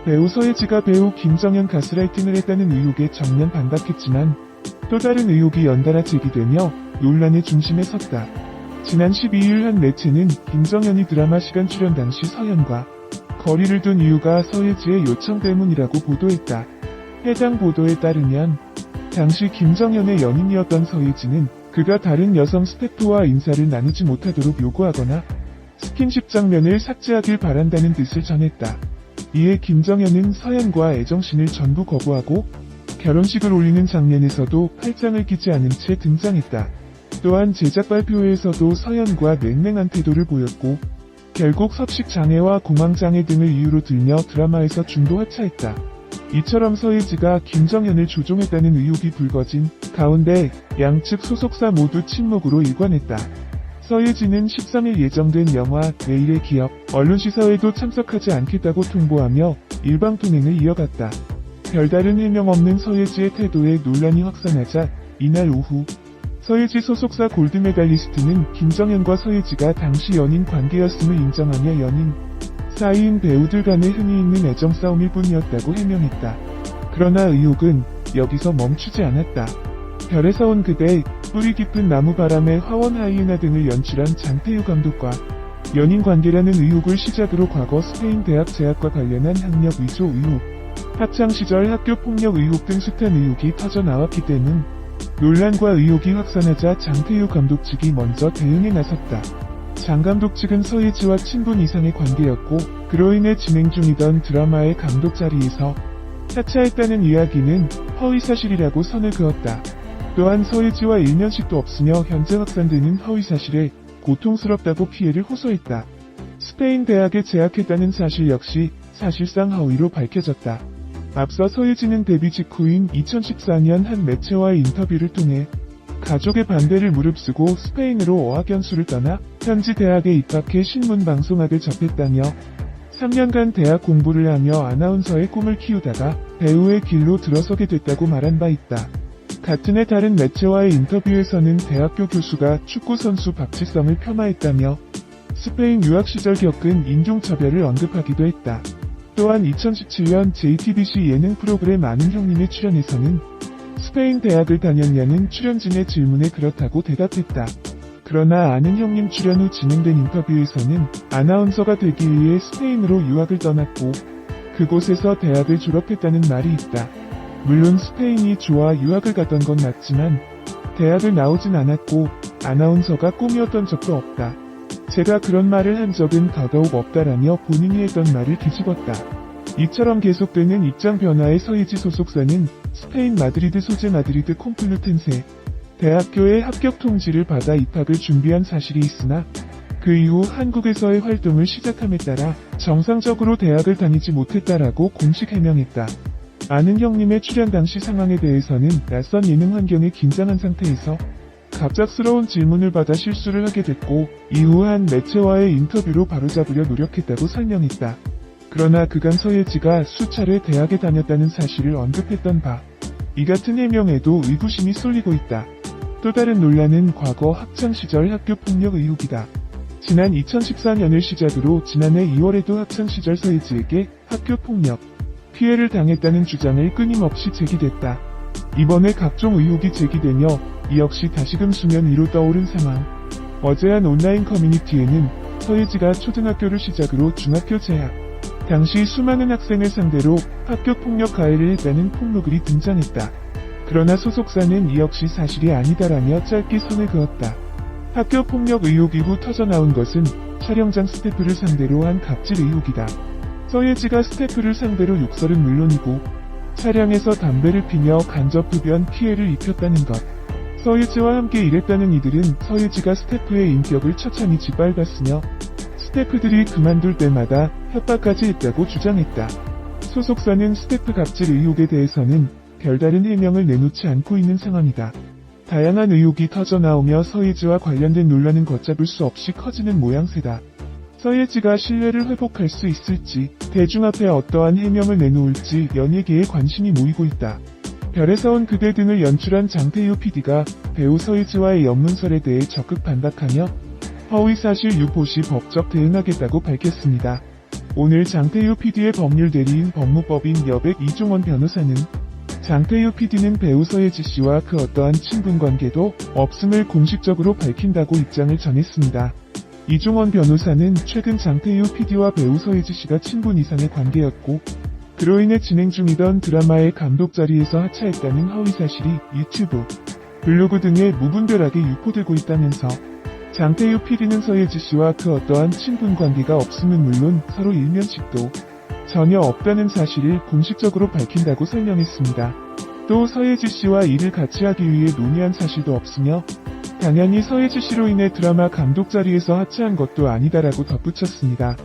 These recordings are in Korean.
배우 서예지가 배우 김정현 가스라이팅을 했다는 의혹에 정면 반박했지만 또 다른 의혹이 연달아 제기되며 논란의 중심에 섰다. 지난 12일 한 매체는 김정현이 드라마 시간 출연 당시 서연과 거리를 둔 이유가 서예지의 요청 때문이라고 보도했다. 해당 보도에 따르면 당시 김정현의 연인이었던 서예지는 그가 다른 여성 스태프와 인사를 나누지 못하도록 요구하거나 스킨십 장면을 삭제하길 바란다는 뜻을 전했다. 이에 김정현은 서연과 애정신을 전부 거부하고 결혼식을 올리는 장면에서도 팔짱을 끼지 않은 채 등장했다. 또한 제작 발표회에서도 서연과 냉랭한 태도를 보였고 결국 섭식 장애와 공황 장애 등을 이유로 들며 드라마에서 중도 하차했다. 이처럼 서예지가 김정현을 조종했다는 의혹이 불거진 가운데 양측 소속사 모두 침묵으로 일관했다. 서예지는 13일 예정된 영화 내일의 기억 언론시사회도 참석하지 않겠다고 통보하며 일방통행을 이어갔다. 별다른 해명 없는 서예지의 태도에 논란이 확산하자 이날 오후 서예지 소속사 골드메달리스트는 김정현과 서예지가 당시 연인 관계였음을 인정하며 연인 사이인 배우들 간에 흔히 있는 애정 싸움일 뿐이었다고 해명했다. 그러나 의혹은 여기서 멈추지 않았다. 별에서 온 그대, 뿌리 깊은 나무바람의 화원 하이에나 등을 연출한 장태유 감독과 연인 관계라는 의혹을 시작으로 과거 스페인 대학 재학과 관련한 학력 위조 의혹, 학창시절 학교폭력 의혹 등 숱한 의혹이 터져나왔기 때문 논란과 의혹이 확산하자 장태유 감독 측이 먼저 대응에 나섰다. 장 감독 측은 서예지와 친분 이상의 관계였고 그로 인해 진행 중이던 드라마의 감독 자리에서 하차했다는 이야기는 허위사실이라고 선을 그었다. 또한 서예지와 일면식도 없으며 현재 확산되는 허위사실에 고통스럽다고 피해를 호소했다. 스페인 대학에 재학했다는 사실 역시 사실상 허위로 밝혀졌다. 앞서 서예지는 데뷔 직후인 2014년 한 매체와의 인터뷰를 통해 가족의 반대를 무릅쓰고 스페인으로 어학연수를 떠나 현지 대학에 입학해 신문방송학을 접했다며 3년간 대학 공부를 하며 아나운서의 꿈을 키우다가 배우의 길로 들어서게 됐다고 말한 바 있다. 같은 해 다른 매체와의 인터뷰에서는 대학교 교수가 축구선수 박지성을 폄하했다며 스페인 유학 시절 겪은 인종차별을 언급하기도 했다. 또한 2017년 JTBC 예능 프로그램 아는 형님에 출연해서는 스페인 대학을 다녔냐는 출연진의 질문에 그렇다고 대답했다. 그러나 아는 형님 출연 후 진행된 인터뷰에서는 아나운서가 되기 위해 스페인으로 유학을 떠났고 그곳에서 대학을 졸업했다는 말이 있다. 물론 스페인이 좋아 유학을 갔던 건 맞지만 대학을 나오진 않았고 아나운서가 꿈이었던 적도 없다. 제가 그런 말을 한 적은 더더욱 없다라며 본인이 했던 말을 뒤집었다. 이처럼 계속되는 입장 변화의 서예지 소속사는 스페인 마드리드 소재 마드리드 콤플루텐세 대학교의 합격 통지를 받아 입학을 준비한 사실이 있으나 그 이후 한국에서의 활동을 시작함에 따라 정상적으로 대학을 다니지 못했다라고 공식 해명했다. 아는 형님의 출연 당시 상황에 대해서는 낯선 예능 환경에 긴장한 상태에서 갑작스러운 질문을 받아 실수를 하게 됐고 이후 한 매체와의 인터뷰로 바로잡으려 노력했다고 설명했다. 그러나 그간 서예지가 수차례 대학에 다녔다는 사실을 언급했던 바, 이 같은 해명에도 의구심이 쏠리고 있다. 또 다른 논란은 과거 학창시절 학교폭력 의혹이다. 지난 2014년을 시작으로 지난해 2월에도 학창시절 서예지에게 학교폭력 피해를 당했다는 주장을 끊임없이 제기됐다. 이번에 각종 의혹이 제기되며 이 역시 다시금 수면 위로 떠오른 상황. 어제 한 온라인 커뮤니티에는 서예지가 초등학교를 시작으로 중학교 재학 당시 수많은 학생을 상대로 학교폭력 가해를 했다는 폭로글이 등장했다. 그러나 소속사는 이 역시 사실이 아니다라며 짧게 선을 그었다. 학교폭력 의혹 이후 터져나온 것은 촬영장 스태프를 상대로 한 갑질 의혹이다. 서예지가 스태프를 상대로 욕설은 물론이고 차량에서 담배를 피며 간접 흡연 피해를 입혔다는 것. 서예지와 함께 일했다는 이들은 서예지가 스태프의 인격을 처참히 짓밟았으며 스태프들이 그만둘 때마다 협박까지 했다고 주장했다. 소속사는 스태프 갑질 의혹에 대해서는 별다른 해명을 내놓지 않고 있는 상황이다. 다양한 의혹이 터져나오며 서예지와 관련된 논란은 걷잡을 수 없이 커지는 모양새다. 서예지가 신뢰를 회복할 수 있을지, 대중 앞에 어떠한 해명을 내놓을지 연예계에 관심이 모이고 있다. 별에서 온 그대 등을 연출한 장태유 PD가 배우 서예지와의 연문설에 대해 적극 반박하며 허위사실 유포 시 법적 대응하겠다고 밝혔습니다. 오늘 장태유 PD의 법률 대리인 법무법인 여백 이종원 변호사는 장태유 PD는 배우 서예지 씨와 그 어떠한 친분관계도 없음을 공식적으로 밝힌다고 입장을 전했습니다. 이종원 변호사는 최근 장태유 PD와 배우 서예지 씨가 친분 이상의 관계였고 그로 인해 진행 중이던 드라마의 감독 자리에서 하차했다는 허위사실이 유튜브, 블로그 등에 무분별하게 유포되고 있다면서 장태유 PD는 서예지 씨와 그 어떠한 친분관계가 없음은 물론 서로 일면식도 전혀 없다는 사실을 공식적으로 밝힌다고 설명했습니다. 또 서예지 씨와 일을 같이 하기 위해 논의한 사실도 없으며 당연히 서예지 씨로 인해 드라마 감독 자리에서 하차한 것도 아니다라고 덧붙였습니다.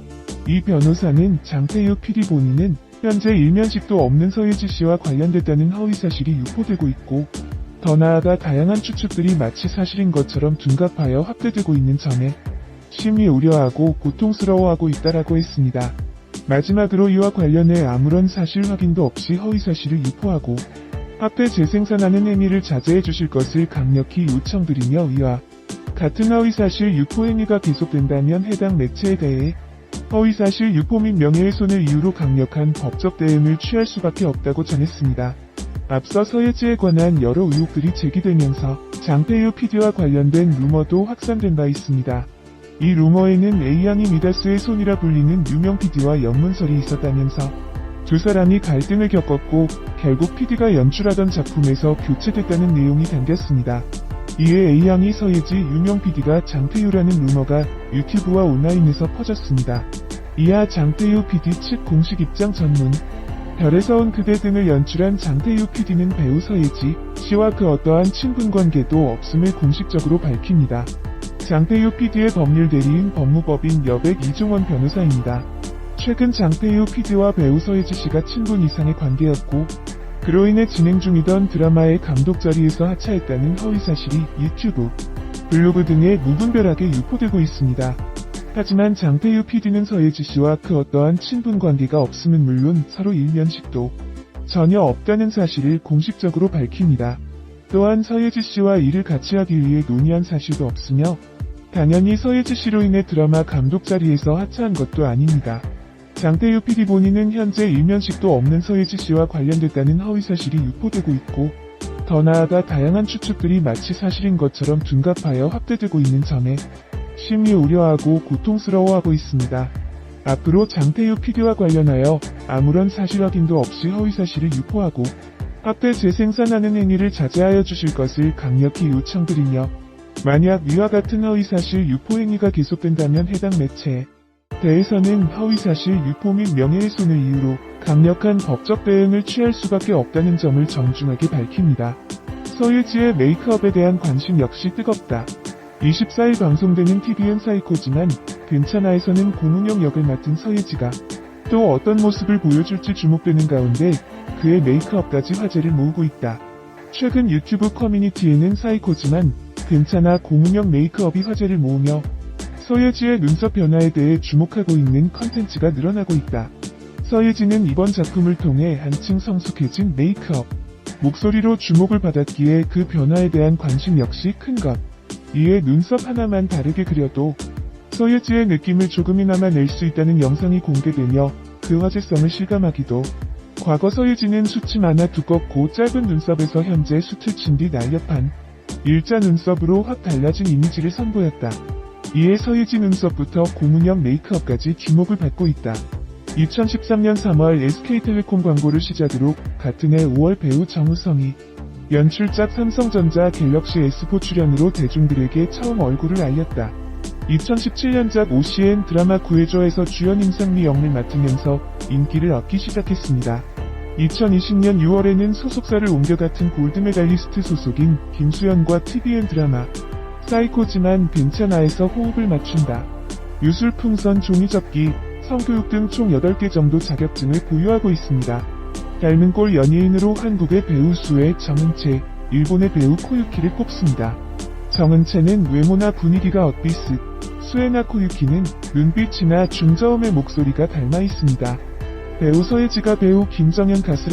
이 변호사는 장태유 PD 본인은 현재 일면식도 없는 서예지 씨와 관련됐다는 허위사실이 유포되고 있고 더 나아가 다양한 추측들이 마치 사실인 것처럼 둔갑하여 확대되고 있는 점에 심히 우려하고 고통스러워하고 있다라고 했습니다. 마지막으로 이와 관련해 아무런 사실 확인도 없이 허위사실을 유포하고 화폐 재생산하는 행위를 자제해 주실 것을 강력히 요청드리며 이와 같은 허위사실 유포 행위가 계속된다면 해당 매체에 대해 허위사실 유포 및 명예훼손을 이유로 강력한 법적 대응을 취할 수밖에 없다고 전했습니다. 앞서 서예지에 관한 여러 의혹들이 제기되면서 장태유 PD와 관련된 루머도 확산된 바 있습니다. 이 루머에는 A양이 미다스의 손이라 불리는 유명 PD와 연문설이 있었다면서 두 사람이 갈등을 겪었고 결국 PD가 연출하던 작품에서 교체됐다는 내용이 담겼습니다. 이에 A양이 서예지 유명 PD가 장태유라는 루머가 유튜브와 온라인에서 퍼졌습니다. 이하 장태유 PD 측 공식 입장 전문 별에서 온 그대 등을 연출한 장태유 PD는 배우 서예지 씨와 그 어떠한 친분관계도 없음을 공식적으로 밝힙니다. 장태유 PD의 법률 대리인 법무법인 여백 이종원 변호사입니다. 최근 장태유 PD와 배우 서예지 씨가 친분 이상의 관계였고 그로 인해 진행 중이던 드라마의 감독 자리에서 하차했다는 허위사실이 유튜브, 블로그 등에 무분별하게 유포되고 있습니다. 하지만 장태유 PD는 서예지 씨와 그 어떠한 친분관계가 없음은 물론 서로 일면식도 전혀 없다는 사실을 공식적으로 밝힙니다. 또한 서예지 씨와 일을 같이 하기 위해 논의한 사실도 없으며 당연히 서예지 씨로 인해 드라마 감독 자리에서 하차한 것도 아닙니다. 장태유 PD 본인은 현재 일면식도 없는 서예지 씨와 관련됐다는 허위사실이 유포되고 있고 더 나아가 다양한 추측들이 마치 사실인 것처럼 둔갑하여 확대되고 있는 점에 심히 우려하고 고통스러워하고 있습니다. 앞으로 장태유 PD와 관련하여 아무런 사실 확인도 없이 허위사실을 유포하고 화폐 재생산하는 행위를 자제하여 주실 것을 강력히 요청드리며 만약 이와 같은 허위사실 유포 행위가 계속된다면 해당 매체에 대해서는 허위사실 유포 및 명예훼손을 이유로 강력한 법적 대응을 취할 수밖에 없다는 점을 정중하게 밝힙니다. 서예지의 메이크업에 대한 관심 역시 뜨겁다. 24일 방송되는 TVN 사이코지만 괜찮아에서는 고문영 역을 맡은 서예지가 또 어떤 모습을 보여줄지 주목되는 가운데 그의 메이크업까지 화제를 모으고 있다. 최근 유튜브 커뮤니티에는 사이코지만 괜찮아 고문영 메이크업이 화제를 모으며 서예지의 눈썹 변화에 대해 주목하고 있는 컨텐츠가 늘어나고 있다. 서예지는 이번 작품을 통해 한층 성숙해진 메이크업, 목소리로 주목을 받았기에 그 변화에 대한 관심 역시 큰 것. 이에 눈썹 하나만 다르게 그려도 서예지의 느낌을 조금이나마 낼 수 있다는 영상이 공개되며 그 화제성을 실감하기도. 과거 서예지는 숱이 많아 두껍고 짧은 눈썹에서 현재 숱을 친 뒤 날렵한 일자 눈썹으로 확 달라진 이미지를 선보였다. 이에 서예지 눈썹부터 고문형 메이크업까지 주목을 받고 있다. 2013년 3월 SK텔레콤 광고를 시작으로 같은 해 5월 배우 정우성이 연출작 삼성전자 갤럭시 S4 출연으로 대중들에게 처음 얼굴을 알렸다. 2017년작 OCN 드라마 구해줘에서 주연 임상미 역을 맡으면서 인기를 얻기 시작했습니다. 2020년 6월에는 소속사를 옮겨 같은 골드메달리스트 소속인 김수현과 TVN 드라마 사이코지만 괜찮아에서 호흡을 맞춘다. 유술풍선 종이접기, 성교육 등 총 8개 정도 자격증을 보유하고 있습니다. 닮은 꼴 연예인으로 한국의 배우 수의 정은채, 일본의 배우 코유키를 꼽습니다. 정은채는 외모나 분위기가 엇비슷, 수에나 코유키는 눈빛이나 중저음의 목소리가 닮아 있습니다. 배우 서예지가 배우 김정현 가스라이팅